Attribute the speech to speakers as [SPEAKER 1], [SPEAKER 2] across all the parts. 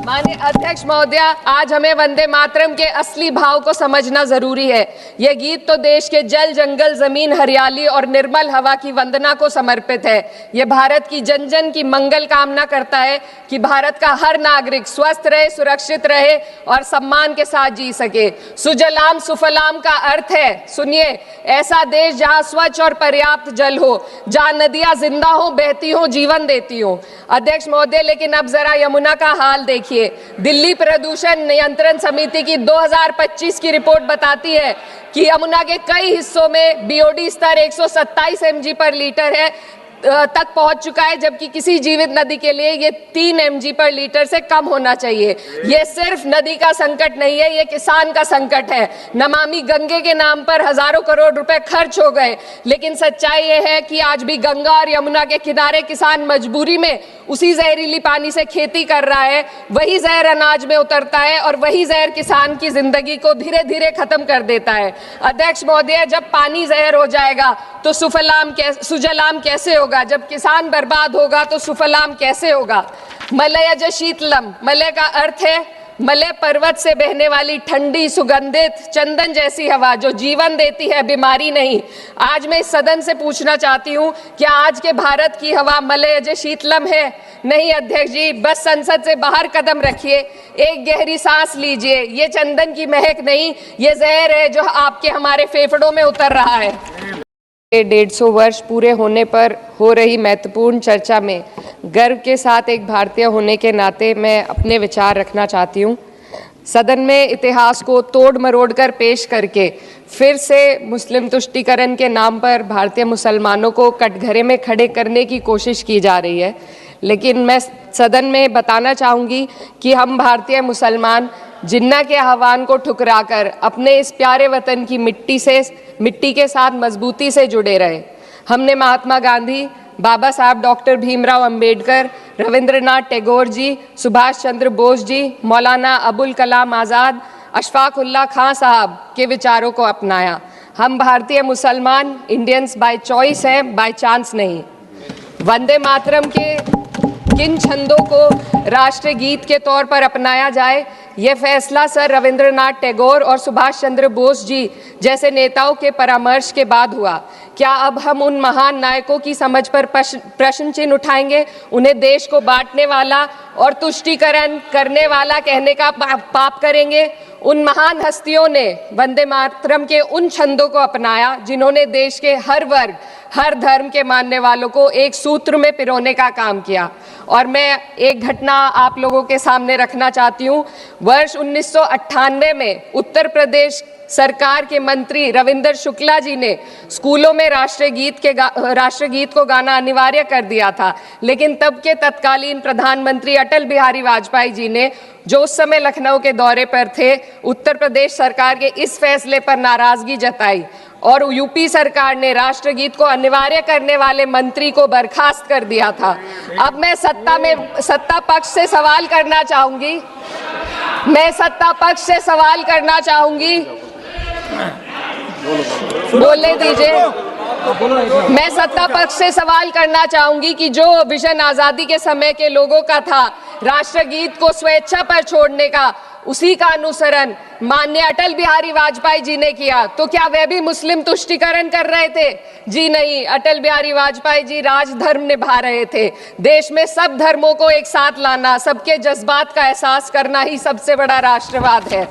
[SPEAKER 1] माननीय अध्यक्ष महोदया, आज हमें वंदे मातरम के असली भाव को समझना जरूरी है। यह गीत तो देश के जल, जंगल, जमीन, हरियाली और निर्मल हवा की वंदना को समर्पित है। यह भारत की जन जन की मंगल कामना करता है कि भारत का हर नागरिक स्वस्थ रहे, सुरक्षित रहे और सम्मान के साथ जी सके। सुजलाम सुफलाम का अर्थ है, सुनिए, ऐसा देश जहां स्वच्छ और पर्याप्त जल हो, जहां नदियां जिंदा हो, बहती हो, जीवन देती हो। अध्यक्ष महोदय, लेकिन अब जरा यमुना का हाल देखिए। दिल्ली प्रदूषण नियंत्रण समिति की 2025 की रिपोर्ट बताती है कि यमुना के कई हिस्सों में बीओडी स्तर 127 mg पर लीटर है तक पहुंच चुका है, जबकि किसी जीवित नदी के लिए ये 3 mg पर लीटर से कम होना चाहिए। ये सिर्फ नदी का संकट नहीं है, ये किसान का संकट है। नमामि गंगे के नाम पर हजारों करोड़ रुपए खर्च हो गए, लेकिन सच्चाई ये है कि आज भी गंगा और यमुना के किनारे किसान मजबूरी में उसी जहरीली पानी से खेती कर रहा है। वही जहर अनाज में उतरता है और वही जहर किसान की जिंदगी को धीरे धीरे खत्म कर देता है। अध्यक्ष महोदय, जब पानी जहर हो जाएगा तो सुजलाम कैसे होगा? जब किसान बर्बाद होगा तो सुफलाम कैसे होगा? मलयज शीतलम, मलय का अर्थ है मलय पर्वत से बहने वाली ठंडी, सुगंधित, चंदन जैसी हवा जो जीवन देती है, बीमारी नहीं। आज मैं इस सदन से पूछना चाहती हूँ, क्या आज के भारत की हवा मलयज शीतलम है? नहीं अध्यक्ष जी, बस संसद से बाहर कदम रखिए, एक गहरी सांस लीजिए। ये चंदन की महक नहीं, ये जहर है जो आपके हमारे फेफड़ों में उतर रहा है। 150 वर्ष पूरे होने पर हो रही महत्वपूर्ण चर्चा में गर्व के साथ एक भारतीय होने के नाते मैं अपने विचार रखना चाहती हूँ। सदन में इतिहास को तोड़ मरोड़ कर पेश करके फिर से मुस्लिम तुष्टीकरण के नाम पर भारतीय मुसलमानों को कटघरे में खड़े करने की कोशिश की जा रही है। लेकिन मैं सदन में बताना चाहूँगी कि हम भारतीय मुसलमान जिन्ना के आह्वान को ठुकराकर अपने इस प्यारे वतन की मिट्टी के साथ मजबूती से जुड़े रहे। हमने महात्मा गांधी, बाबा साहब डॉक्टर भीमराव अंबेडकर, रविंद्रनाथ टैगोर जी, सुभाष चंद्र बोस जी, मौलाना अबुल कलाम आज़ाद, अशफाक उल्लाह खां साहब के विचारों को अपनाया। हम भारतीय मुसलमान इंडियंस बाय चॉइस हैं, बाय चांस नहीं। वंदे मातरम के किन छंदों को राष्ट्रीय गीत के तौर पर अपनाया जाए, यह फैसला सर रविंद्रनाथ टैगोर और सुभाष चंद्र बोस जी जैसे नेताओं के परामर्श के बाद हुआ। क्या अब हम उन महान नायकों की समझ पर प्रश्न चिन्ह उठाएंगे? उन्हें देश को बांटने वाला और तुष्टीकरण करने वाला कहने का पाप करेंगे? उन महान हस्तियों ने वंदे मातरम के उन छंदों को अपनाया जिन्होंने देश के हर वर्ग, हर धर्म के मानने वालों को एक सूत्र में पिरोने का काम किया। और मैं एक घटना आप लोगों के सामने रखना चाहती हूँ। वर्ष 1998 में उत्तर प्रदेश सरकार के मंत्री रविंदर शुक्ला जी ने स्कूलों में राष्ट्रीय गीत को गाना अनिवार्य कर दिया था। लेकिन तब के तत्कालीन प्रधानमंत्री अटल बिहारी वाजपेयी जी ने, जो उस समय लखनऊ के दौरे पर थे, उत्तर प्रदेश सरकार के इस फैसले पर नाराजगी जताई और यूपी सरकार ने राष्ट्रीय गीत को अनिवार्य करने वाले मंत्री को बर्खास्त कर दिया था। अब मैं सत्ता पक्ष से सवाल करना चाहूंगी, बोलने दीजिए। मैं सत्ता पक्ष से सवाल करना चाहूंगी कि जो विजन आजादी के समय के लोगों का था, राष्ट्रीय गीत को स्वेच्छा पर छोड़ने का, उसी का अनुसरण माननीय अटल बिहारी वाजपेयी जी ने किया, तो क्या वह भी मुस्लिम तुष्टीकरण कर रहे थे? जी नहीं, अटल बिहारी वाजपेयी जी राजधर्म निभा रहे थे। देश में सब धर्मों को एक साथ लाना, सबके जज्बात का एहसास करना ही सबसे बड़ा राष्ट्रवाद है।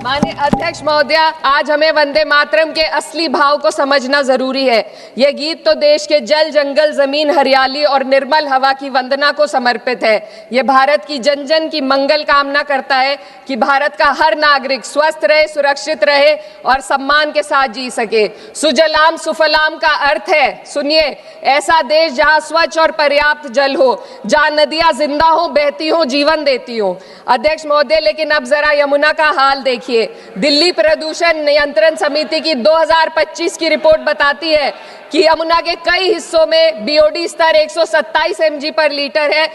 [SPEAKER 1] माननीय अध्यक्ष महोदया, आज हमें वंदे मातरम के असली भाव को समझना जरूरी है। यह गीत तो देश के जल, जंगल, जमीन, हरियाली और निर्मल हवा की वंदना को समर्पित है। यह भारत की जन जन की मंगल कामना करता है कि भारत का हर नागरिक स्वस्थ रहे, सुरक्षित रहे और सम्मान के साथ जी सके। सुजलाम सुफलाम का अर्थ है, सुनिए, ऐसा देश जहां स्वच्छ और पर्याप्त जल हो, जहां नदियां जिंदा हो, बहती हो, जीवन देती हो। अध्यक्ष महोदय, लेकिन अब जरा यमुना का हाल देखिए। दिल्ली प्रदूषण नियंत्रण समिति की 2025 की रिपोर्ट बताती है कि यमुना के कई हिस्सों में बीओडी स्तर 127 mg पर लीटर है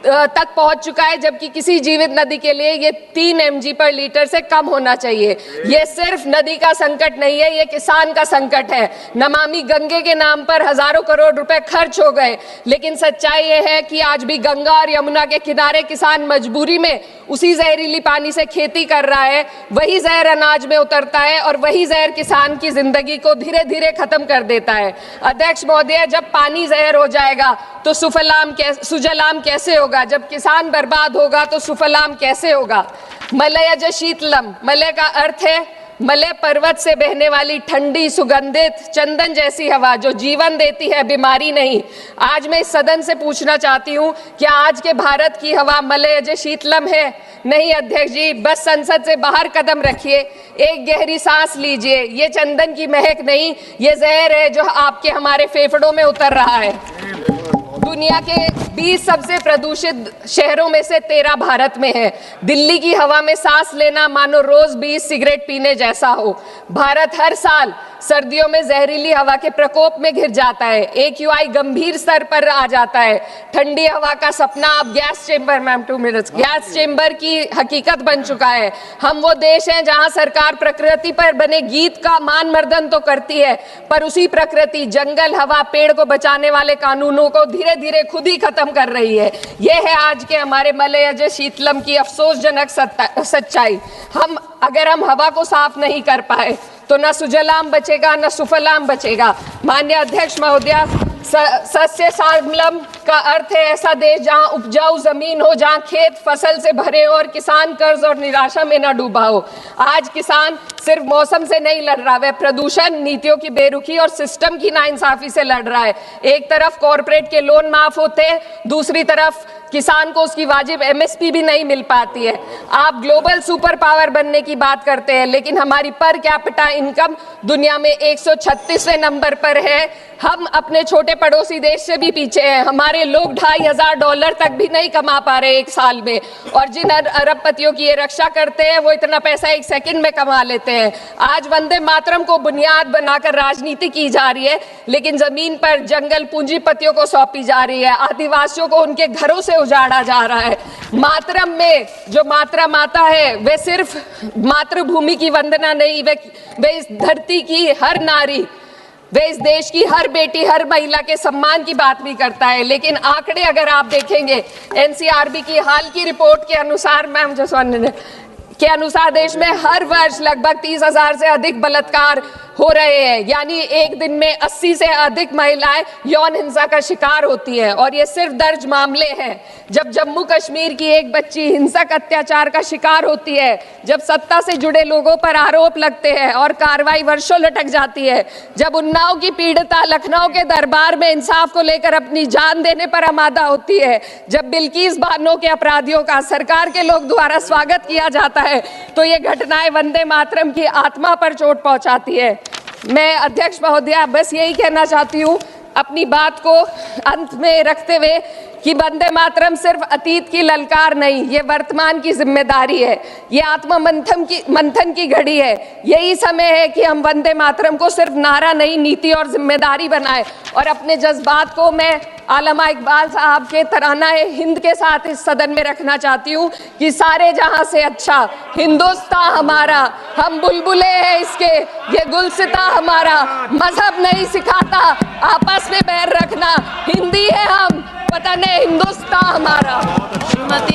[SPEAKER 1] तक पहुंच चुका है, जबकि किसी जीवित नदी के लिए ये 3 mg पर लीटर से कम होना चाहिए। ये सिर्फ नदी का संकट नहीं है, ये किसान का संकट है। नमामि गंगे के नाम पर हजारों करोड़ रुपए खर्च हो गए, लेकिन सच्चाई ये है कि आज भी गंगा और यमुना के किनारे किसान मजबूरी में उसी जहरीली पानी से खेती कर रहा है। वही जहर अनाज में उतरता है और वही जहर किसान की जिंदगी को धीरे धीरे खत्म कर देता है। अध्यक्ष महोदय, जब पानी जहर हो जाएगा तो सुजलाम कैसे होगा? जब किसान बर्बाद होगा तो सुफलाम कैसे होगा? मलयज शीतलम, मलय का अर्थ है मलय पर्वत से बहने वाली ठंडी सुगंधित चंदन जैसी हवा जो जीवन देती है, बीमारी नहीं। आज मैं इस सदन से पूछना चाहती हूँ, क्या आज के भारत की हवा मलयज शीतलम है? नहीं अध्यक्ष जी, बस संसद से बाहर कदम रखिए, एक गहरी सांस लीजिए। ये चंदन की महक नहीं, ये जहर है जो आपके हमारे फेफड़ों में उतर रहा है। दुनिया के 20 सबसे प्रदूषित शहरों में से 13 भारत में है। दिल्ली की हवा में सांस लेना मानो रोज 20 सिगरेट पीने जैसा हो। भारत हर साल सर्दियों में जहरीली हवा के प्रकोप में घिर जाता है। AQI गंभीर स्तर पर आ जाता है। ठंडी हवा का सपना अब gas chamber, ma'am 2 minutes, gas chamber की हकीकत बन चुका है। हम वो देश हैं जहां सरकार प्रकृति पर बने गीत का मान मर्दन तो करती है, पर उसी प्रकृति, जंगल, हवा, पेड़ को बचाने वाले कानूनों को धीरे धीरे खुद ही खत्म कर रही है। यह है आज के हमारे मलयज शीतलम की अफसोसजनक सच्चाई। अगर हम हवा को साफ नहीं कर पाए तो न सुजलाम बचेगा न सुफलाम बचेगा। माननीय अध्यक्ष महोदया, सस्य श्यामलम का अर्थ है ऐसा देश जहां उपजाऊ जमीन हो, जहां खेत फसल से भरे हो और किसान कर्ज और निराशा में न डूबा हो। आज किसान सिर्फ मौसम से नहीं लड़ रहा, वह प्रदूषण, नीतियों की बेरुखी और सिस्टम की नाइंसाफी से लड़ रहा है। एक तरफ कॉरपोरेट के लोन माफ होते हैं, दूसरी तरफ किसान को उसकी वाजिब MSP भी नहीं मिल पाती है। आप ग्लोबल सुपर पावर बनने की बात करते हैं, लेकिन हमारी पर कैपिटा इनकम दुनिया में 136वें नंबर पर है। हम अपने छोटे पड़ोसी देश से भी पीछे हैं। हमारे लोग $2,500 तक भी नहीं कमा पा रहे एक साल में, और जिन अरबपतियों की ये रक्षा करते हैं वो इतना पैसा 1 सेकंड में कमा लेते हैं। आज वंदे मातरम को बुनियाद बनाकर राजनीति की जा रही है, लेकिन जमीन पर जंगल पूंजीपतियों को सौंपी जा रही है। आदिवासियों को उनके घरों से उजाड़ा जा रहा है। मातरम में जो मात्रा माता है वे सिर्फ मातृभूमि की वंदना नहीं, वे इस धरती की हर नारी, वे इस देश की हर बेटी, हर महिला के सम्मान की बात भी करता है। लेकिन आंकड़े अगर आप देखेंगे, NCRB की हाल की रिपोर्ट के अनुसार, मैम जसवंत के अनुसार देश में हर वर्ष लगभग 30,000 से अधिक बलात्कार हो रहे हैं। यानी एक दिन में 80 से अधिक महिलाएं यौन हिंसा का शिकार होती हैं, और ये सिर्फ दर्ज मामले हैं। जब जम्मू कश्मीर की एक बच्ची हिंसक अत्याचार का शिकार होती है, जब सत्ता से जुड़े लोगों पर आरोप लगते हैं और कार्रवाई वर्षों लटक जाती है, जब उन्नाव की पीड़िता लखनऊ के दरबार में इंसाफ को लेकर अपनी जान देने पर आमादा होती है, जब बिल्किस बानो के अपराधियों का सरकार के लोग द्वारा स्वागत किया जाता है, तो ये घटनाएं वंदे मातरम की आत्मा पर चोट पहुंचाती है। मैं अध्यक्ष महोदया बस यही कहना चाहती हूँ अपनी बात को अंत में रखते हुए कि वंदे मातरम सिर्फ अतीत की ललकार नहीं, ये वर्तमान की जिम्मेदारी है। ये आत्म मंथन की घड़ी है। यही समय है कि हम वंदे मातरम को सिर्फ नारा नहीं, नीति और जिम्मेदारी बनाएं। और अपने जज्बात को मैं आलमा इकबाल साहब के तराना-ए-हिंद के साथ इस सदन में रखना चाहती हूँ कि सारे जहां से अच्छा हिंदुस्तान हमारा, हम बुलबुले हैं इसके, ये गुलसिता हमारा। मजहब नहीं सिखाता आपस में बैर रखना, हिंदी है हम, वतन है हिंदुस्तान हमारा। श्रीमती